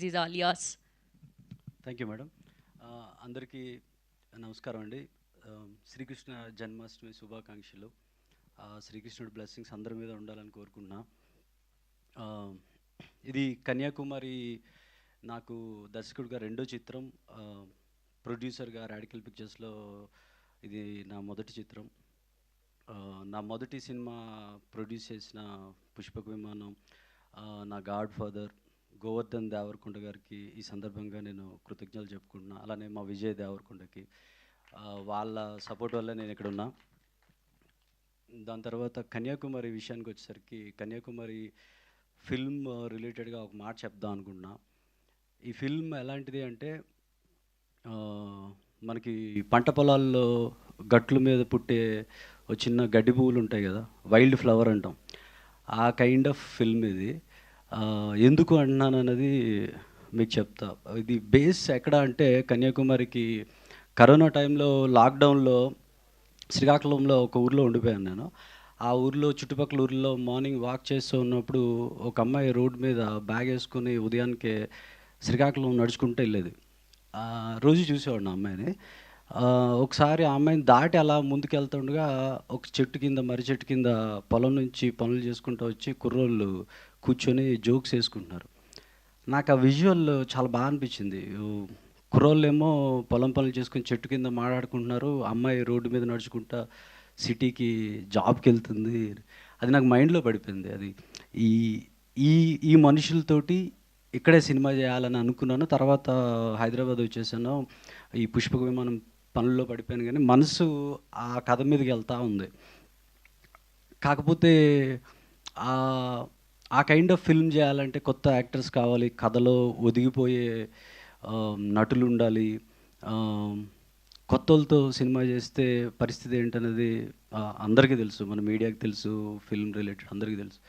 These are all yours. Thank you madam. అందరికీ నమస్కారం అండి. శ్రీకృష్ణ జన్మాష్టమి శుభాకాంక్షలు. శ్రీకృష్ణుడి బ్లెస్సింగ్స్ అందరి మీద ఉండాలని కోరుకున్నా. ఆ, ఇది కన్యాకుమారి నాకు దర్శకుడిగా రెండో చిత్రం. ప్రొడ్యూసర్గా రాడికల్ పిక్చర్స్లో ఇది నా మొదటి చిత్రం. నా మొదటి సినిమా ప్రొడ్యూస్ చేసిన పుష్పక విమానం, నా గాడ్ ఫాదర్ గోవర్ధన్ దేవరకొండ గారికి ఈ సందర్భంగా నేను కృతజ్ఞతలు చెప్పుకుంటున్నా. అలానే మా విజయ్ దేవరకొండకి వాళ్ళ సపోర్ట్ వల్ల నేను ఇక్కడ ఉన్నా. దాని తర్వాత కన్యాకుమారి విషయానికి వచ్చేసరికి కన్యాకుమారి ఫిల్మ్ రిలేటెడ్గా ఒక మాట చెప్దాం అనుకుంటున్నా. ఈ ఫిల్మ్ ఎలాంటిది అంటే మనకి పంట పొలాల్లో గట్ల మీద పుట్టే ఒక చిన్న గడ్డి పువ్వులు ఉంటాయి కదా, వైల్డ్ ఫ్లవర్ అంటాం. ఆ కైండ్ ఆఫ్ ఫిల్మ్ ఇది. ఎందుకు అంటున్నాను అన్నది మీకు చెప్తా. ఇది బేస్ ఎక్కడ అంటే కన్యాకుమారికి కరోనా టైంలో లాక్డౌన్లో శ్రీకాకుళంలో ఒక ఊర్లో ఉండిపోయాను నేను. ఆ ఊర్లో చుట్టుపక్కల ఊర్లో మార్నింగ్ వాక్ చేస్తూ ఉన్నప్పుడు ఒక అమ్మాయి రోడ్డు మీద బ్యాగ్ వేసుకుని ఉదయానికే శ్రీకాకుళం నడుచుకుంటూ వెళ్ళేది. రోజు చూసేవాడిని ఆ అమ్మాయిని. ఒకసారి ఆ అమ్మాయిని దాటి అలా ముందుకెళ్తుండగా ఒక చెట్టు కింద, మర్రి చెట్టు కింద పొలం నుంచి పనులు చేసుకుంటూ వచ్చి కుర్రోళ్ళు కూర్చొని జోక్స్ వేసుకుంటున్నారు. నాకు ఆ విజువల్ చాలా బాగా అనిపించింది. కుర్రోళ్ళేమో పొలం పనులు చేసుకొని చెట్టు కింద మాట్లాడుకుంటున్నారు, అమ్మాయి రోడ్డు మీద నడుచుకుంటా సిటీకి జాబ్కి వెళ్తుంది. అది నాకు మైండ్లో పడిపోయింది. అది ఈ ఈ ఈ మనుషులతోటి ఇక్కడే సినిమా చేయాలని అనుకున్నాను. తర్వాత హైదరాబాద్ వచ్చేసాను. ఈ పుష్పక విమానం పనుల్లో పడిపోయాను, కానీ మనసు ఆ కథ మీదకి వెళ్తూ ఉంది. కాకపోతే ఆ కైండ్ ఆఫ్ ఫిల్మ్ చేయాలంటే కొత్త యాక్టర్స్ కావాలి, కథలో ఒదిగిపోయే నటులు ఉండాలి. కొత్తలతో సినిమా చేస్తే పరిస్థితి ఏంటనేది అందరికీ తెలుసు, మన మీడియాకి తెలుసు, ఫిల్మ్ రిలేటెడ్ అందరికీ తెలుసు.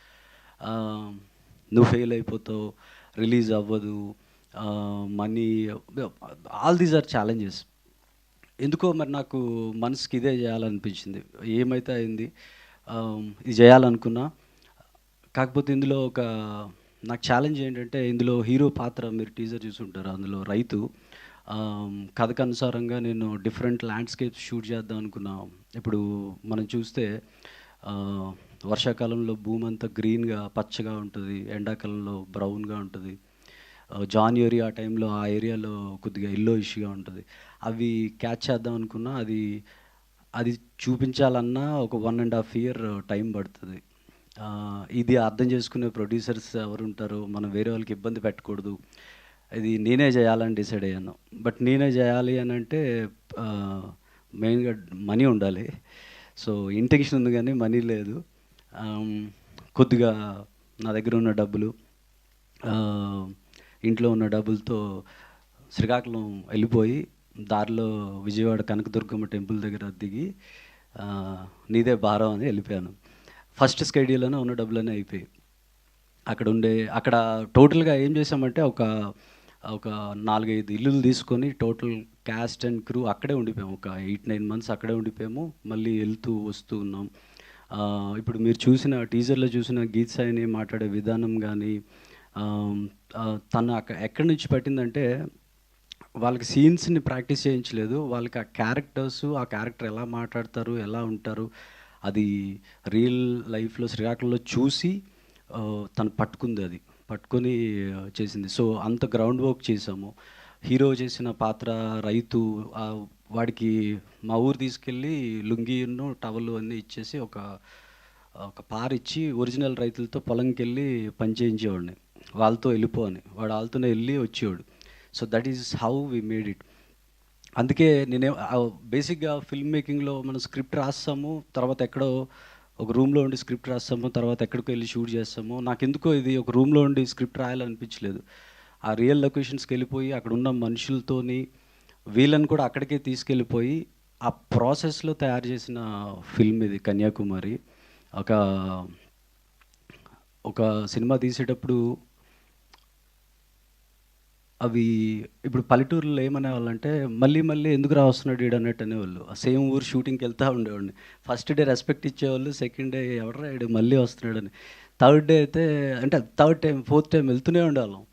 నువ్వు ఫెయిల్ అయిపోతావు, రిలీజ్ అవ్వదు, money, all these are challenges. ఎందుకో మరి నాకు మనసుకి ఇదే చేయాలనిపించింది. ఏమైతే అయింది, ఇది చేయాలనుకున్నా. కాకపోతే ఇందులో ఒక నాకు ఛాలెంజ్ ఏంటంటే, ఇందులో హీరో పాత్ర మీరు టీజర్ చూసుంటారు, అందులో రైతు. కథకు అనుసారంగా నేను డిఫరెంట్ ల్యాండ్స్కేప్స్ షూట్ చేద్దాం అనుకున్నా. ఇప్పుడు మనం చూస్తే వర్షాకాలంలో భూమి అంతా గ్రీన్గా పచ్చగా ఉంటుంది, ఎండాకాలంలో బ్రౌన్గా ఉంటుంది, జాన్వరి ఆ టైంలో ఆ ఏరియాలో కొద్దిగా ఇష్యూగా ఉంటుంది. అవి క్యాచ్ చేద్దాం అనుకున్నా. అది అది చూపించాలన్నా ఒక 1.5 ఇయర్ టైం పడుతుంది. ఇది అర్థం చేసుకునే ప్రొడ్యూసర్స్ ఎవరు ఉంటారో, మనం వేరే వాళ్ళకి ఇబ్బంది పెట్టకూడదు, ఇది నేనే చేయాలని డిసైడ్ అయ్యాను. బట్ నేనే చేయాలి అని అంటే మెయిన్గా మనీ ఉండాలి. సో ఇంటెన్షన్ ఉంది కానీ మనీ లేదు. కొద్దిగా నా దగ్గర ఉన్న డబ్బులు, ఇంట్లో ఉన్న డబ్బులతో శ్రీకాకుళం వెళ్ళిపోయి దారిలో విజయవాడ కనకదుర్గమ్మ టెంపుల్ దగ్గర దిగి నీదే భారం అని వెళ్ళిపోయాను. ఫస్ట్ స్కెడ్యూల్లోనే ఉన్న డబ్బులన్నీ అయిపోయి అక్కడ టోటల్గా ఏం చేసామంటే ఒక 4-5 ఇల్లులు తీసుకొని టోటల్ క్యాస్ట్ అండ్ క్రూ అక్కడే ఉండిపోయాము. ఒక 8-9 మంత్స్ అక్కడే ఉండిపోయాము. మళ్ళీ వెళ్తూ వస్తూ ఉన్నాం. ఇప్పుడు మీరు చూసిన టీజర్లో చూసిన గీత్ సాయిని మాట్లాడే విధానం కానీ, తను ఎక్కడి నుంచి పట్టిందంటే, వాళ్ళకి సీన్స్ని ప్రాక్టీస్ చేయించలేదు, వాళ్ళకి ఆ క్యారెక్టర్ ఎలా మాట్లాడతారు, ఎలా ఉంటారు, అది రియల్ లైఫ్లో శ్రీకాకుళంలో చూసి తను పట్టుకొని చేసింది. సో అంత గ్రౌండ్ వర్క్ చేసాము. హీరో చేసిన పాత్ర రైతు, వాడికి మా ఊరు తీసుకెళ్ళి లుంగీను టవల్ అన్నీ ఇచ్చేసి ఒక పారిచ్చి ఒరిజినల్ రైతులతో పొలంకి వెళ్ళి పని చేయించేవాడిని. వాళ్ళతో వెళ్ళిపోని, వాడు వాళ్ళతోనే వెళ్ళి వచ్చేవాడు. So that is how we made it. అందుకే నేనే బేసిక్గా ఫిల్మ్ మేకింగ్లో మనం స్క్రిప్ట్ రాస్తాము, తర్వాత ఎక్కడో ఒక రూమ్లో ఉండి స్క్రిప్ట్ రాస్తాము, తర్వాత ఎక్కడికో వెళ్ళి షూట్ చేస్తాము. నాకెందుకో ఇది ఒక రూమ్లో ఉండి స్క్రిప్ట్ రాయాలనిపించలేదు. ఆ రియల్ లొకేషన్స్కి వెళ్ళిపోయి అక్కడ ఉన్న మనుషులతోని వీళ్ళని కూడా అక్కడికే తీసుకెళ్ళిపోయి ఆ ప్రాసెస్లో తయారు చేసిన ఫిల్మ్ ఇది కన్యాకుమారి. ఒక ఒక సినిమా తీసేటప్పుడు అవి ఇప్పుడు పల్లెటూరులో ఏమనేవాళ్ళంటే, మళ్ళీ మళ్ళీ ఎందుకు వస్తున్నాడు వీడు అన్నట్టు అనేవాళ్ళు. ఆ సేమ్ ఊరు షూటింగ్కి వెళ్తూ ఉండేవాడిని. ఫస్ట్ డే రెస్పెక్ట్ ఇచ్చేవాళ్ళు, సెకండ్ డే ఎవడరా వీడు మళ్ళీ వస్తున్నాడని, థర్డ్ డే అయితే అంటే థర్డ్ టైం ఫోర్త్ టైం వెళ్తూనే ఉండేవాళ్ళం.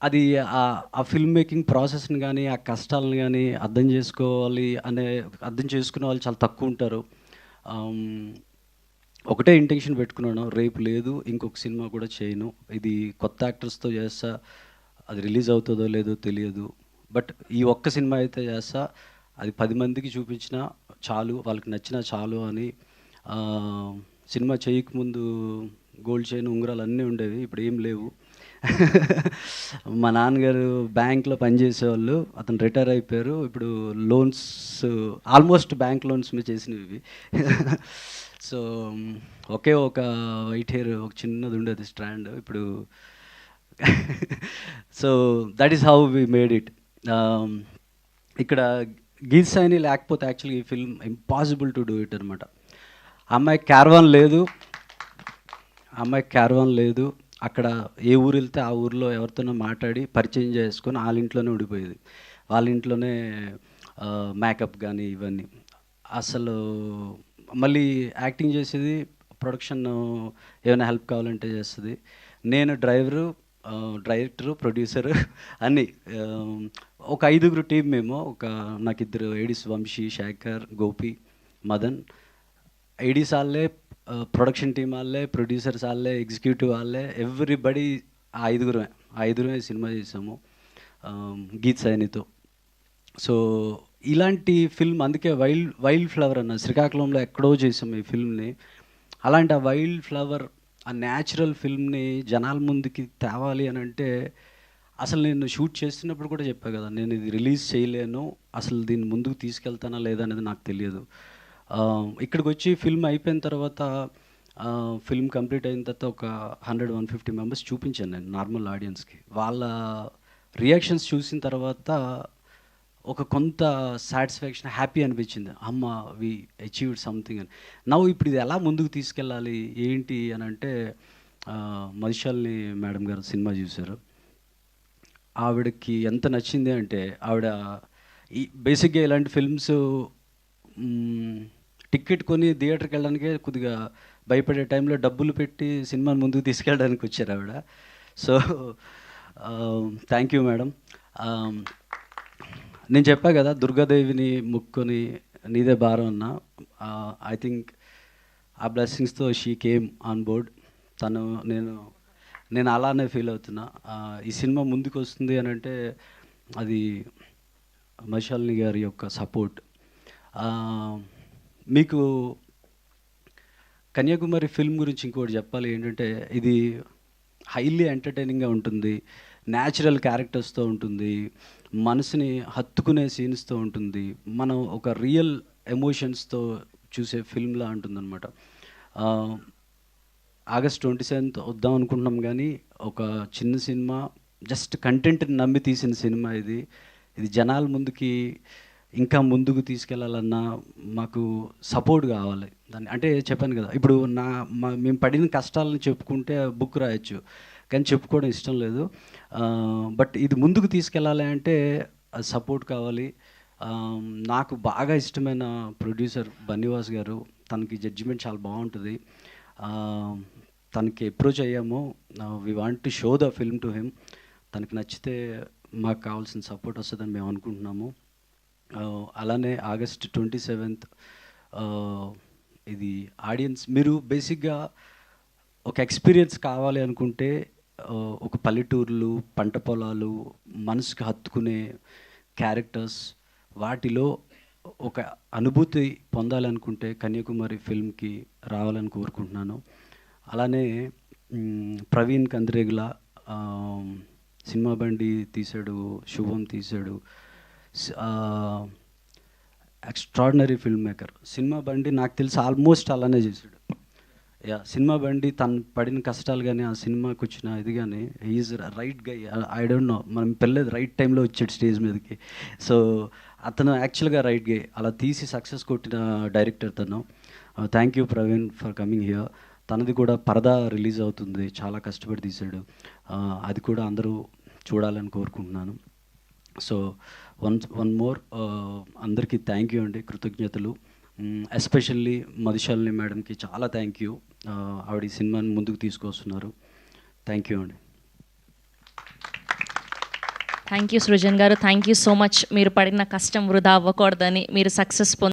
అది ఆ ఫిల్మ్ మేకింగ్ ప్రాసెస్ని కానీ ఆ కష్టాలను కానీ అర్థం చేసుకునే వాళ్ళు చాలా తక్కువ ఉంటారు. ఒకటే ఇంటెన్షన్ పెట్టుకున్నాను, రేపు లేదు ఇంకొక సినిమా కూడా చేయను, ఇది కొత్త యాక్టర్స్తో చేస్తా, అది రిలీజ్ అవుతుందో లేదో తెలియదు, బట్ ఈ ఒక్క సినిమా అయితే చేస్తా, అది 10 మందికి చూపించినా చాలు, వాళ్ళకి నచ్చినా చాలు అని. సినిమా చేయకముందు గోల్డ్ చైన్ ఉంగరాలు అన్నీ ఉండేవి, ఇప్పుడు ఏం లేవు. మా నాన్నగారు బ్యాంక్లో పనిచేసేవాళ్ళు, అతను రిటైర్ అయిపోయారు. ఇప్పుడు లోన్స్ ఆల్మోస్ట్ బ్యాంక్ లోన్స్ మీద చేసినవి ఇవి. సో ఒకే ఒక వైట్ హెయిర్ ఒక చిన్నది ఉండేది స్ట్రాండ్ ఇప్పుడు. So that is how we made it. ఇక్కడ గీత్ సైని లేకపోతే యాక్చువల్లీ ఈ film impossible to do it అనమాట. అమ్మాయికి క్యారవాన్ లేదు, అక్కడ ఏ ఊరు వెళ్తే ఆ ఊరిలో ఎవరితోనో మాట్లాడి పరిచయం చేసుకొని వాళ్ళ ఇంట్లోనే ఉండిపోయేది, వాళ్ళ ఇంట్లోనే మేకప్ కానీ ఇవన్నీ. అసలు మళ్ళీ యాక్టింగ్ చేసేది, ప్రొడక్షన్ ఏమైనా హెల్ప్ కావాలంటే చేస్తుంది, నేను డైరెక్టరు ప్రొడ్యూసరు అన్నీ. ఒక 5గురు టీం మేము. నాకు 2 ఏడీస్, వంశీ, శేఖర్, గోపి, మదన్. ఏడీస్ వాళ్ళే, ప్రొడక్షన్ టీం వాళ్ళే, ప్రొడ్యూసర్స్ వాళ్ళే, ఎగ్జిక్యూటివ్ వాళ్ళే, ఎవ్రీబడి ఆ 5గురమే సినిమా చేసాము గీత్ సైనితో. సో ఇలాంటి ఫిల్మ్, అందుకే వైల్డ్ ఫ్లవర్ అన్న శ్రీకాకుళంలో ఎక్కడో చేసాం ఈ ఫిల్మ్ని. అలాంటి ఆ వైల్డ్ ఫ్లవర్, ఆ న్యాచురల్ ఫిల్మ్ని జనాల ముందుకి తేవాలి అని అంటే, అసలు నేను షూట్ చేస్తున్నప్పుడు కూడా చెప్పా కదా, నేను ఇది రిలీజ్ చేయలేను, అసలు దీన్ని ముందుకు తీసుకెళ్తానా లేదా అనేది నాకు తెలియదు. ఇక్కడికి వచ్చి ఫిల్మ్ అయిపోయిన తర్వాత, ఫిల్మ్ కంప్లీట్ అయిన తర్వాత ఒక 100-150 మెంబర్స్ చూపించాను నేను నార్మల్ ఆడియన్స్కి. వాళ్ళ రియాక్షన్స్ చూసిన తర్వాత ఒక కొంత సాటిస్ఫాక్షన్, హ్యాపీ అనిపించింది, అమ్మ వి అచీవ్డ్ సంథింగ్ అని. నవ్వు ఇప్పుడు ఇది ఎలా ముందుకు తీసుకెళ్ళాలి ఏంటి అని అంటే, మధుశాలిని మేడం గారు సినిమా చూశారు. ఆవిడకి ఎంత నచ్చింది అంటే, ఆవిడ బేసిక్గా ఇలాంటి ఫిల్మ్స్ టికెట్ కొని థియేటర్కి వెళ్ళడానికే కొద్దిగా భయపడే టైంలో డబ్బులు పెట్టి సినిమాని ముందుకు తీసుకెళ్ళడానికి వచ్చారు ఆవిడ. So thank you madam. నేను చెప్పా కదా, దుర్గాదేవిని ముక్కొని నీదే భారం అన్న. ఐ థింక్ ఆ బ్లెస్సింగ్స్తో షీ కేమ్ ఆన్ బోర్డ్. నేను అలానే ఫీల్ అవుతున్నా. ఈ సినిమా ముందుకు వస్తుంది అని అంటే అది మధుశాలిని గారి యొక్క సపోర్ట్. మీకు కన్యాకుమారి ఫిల్మ్ గురించి ఇంకోటి చెప్పాలి ఏంటంటే, ఇది హైలీ ఎంటర్టైనింగ్గా ఉంటుంది, న్యాచురల్ క్యారెక్టర్స్తో ఉంటుంది, మనసుని హత్తుకునే సీన్స్తో ఉంటుంది, మనం ఒక రియల్ ఎమోషన్స్తో చూసే ఫిల్మ్లా ఉంటుందన్నమాట. ఆగస్ట్ 27th వద్దాం అనుకుంటున్నాం, కానీ ఒక చిన్న సినిమా, జస్ట్ కంటెంట్ని నమ్మి తీసిన సినిమా ఇది జనాల ముందుకి ఇంకా ముందుకు తీసుకెళ్లాలన్నా మాకు సపోర్ట్ కావాలి. దాన్ని అంటే చెప్పాను కదా, ఇప్పుడు మేము పడిన కష్టాలను చెప్పుకుంటే బుక్ రాయొచ్చు, కానీ చెప్పుకోవడం ఇష్టం లేదు. బట్ ఇది ముందుకు తీసుకెళ్ళాలి అంటే సపోర్ట్ కావాలి. నాకు బాగా ఇష్టమైన ప్రొడ్యూసర్ బన్నివాస్ గారు, తనకి జడ్జిమెంట్ చాలా బాగుంటుంది. తనకి అప్రోచ్ అయ్యాము, we want to show the film to him. తనకి నచ్చితే మాకు కావాల్సిన సపోర్ట్ వస్తుందని మేము అనుకుంటున్నాము. అలానే ఆగస్ట్ 27th ఇది ఆడియన్స్, మీరు బేసిక్గా ఒక ఎక్స్పీరియన్స్ కావాలి అనుకుంటే, ఒక పల్లెటూర్లు, పంట పొలాలు, మనసుకు హత్తుకునే క్యారెక్టర్స్, వాటిలో ఒక అనుభూతి పొందాలనుకుంటే కన్యాకుమారి ఫిల్మ్కి రావాలని కోరుకుంటున్నాను. అలానే ప్రవీణ్ కంద్రేగుల సినిమా బండి తీశాడు, శుభం తీశాడు, ఎక్స్ట్రాడినరీ ఫిల్మ్ మేకర్. సినిమా బండి నాకు తెలిసి ఆల్మోస్ట్ అలానే చేశాడు. సినిమా బండి తను పడిన కష్టాలు కానీ, ఆ సినిమాకి వచ్చిన ఇది కానీ, he's right guy. I don't know, మనం పెళ్ళేది రైట్ టైంలో వచ్చాడు స్టేజ్ మీదకి. సో అతను యాక్చువల్గా రైట్ గై, అలా తీసి సక్సెస్ కొట్టిన డైరెక్టర్ తను. Thank you Praveen for coming here. తనది కూడా పరదా రిలీజ్ అవుతుంది, చాలా కష్టపడి తీశాడు, అది కూడా అందరూ చూడాలని కోరుకుంటున్నాను. సో వన్ మోర్, అందరికీ థ్యాంక్ యూ అండి, కృతజ్ఞతలు. ఎస్పెషల్లీ మధుశాలిని మేడంకి చాలా థ్యాంక్ యూ, ఆవిడ ఈ సినిమాని ముందుకు తీసుకొస్తున్నారు. థ్యాంక్ యూ అండి. థ్యాంక్ యూ సృజన్ గారు, థ్యాంక్ యూ సో మచ్. మీరు పడిన కష్టం వృధా అవ్వకూడదని, మీరు సక్సెస్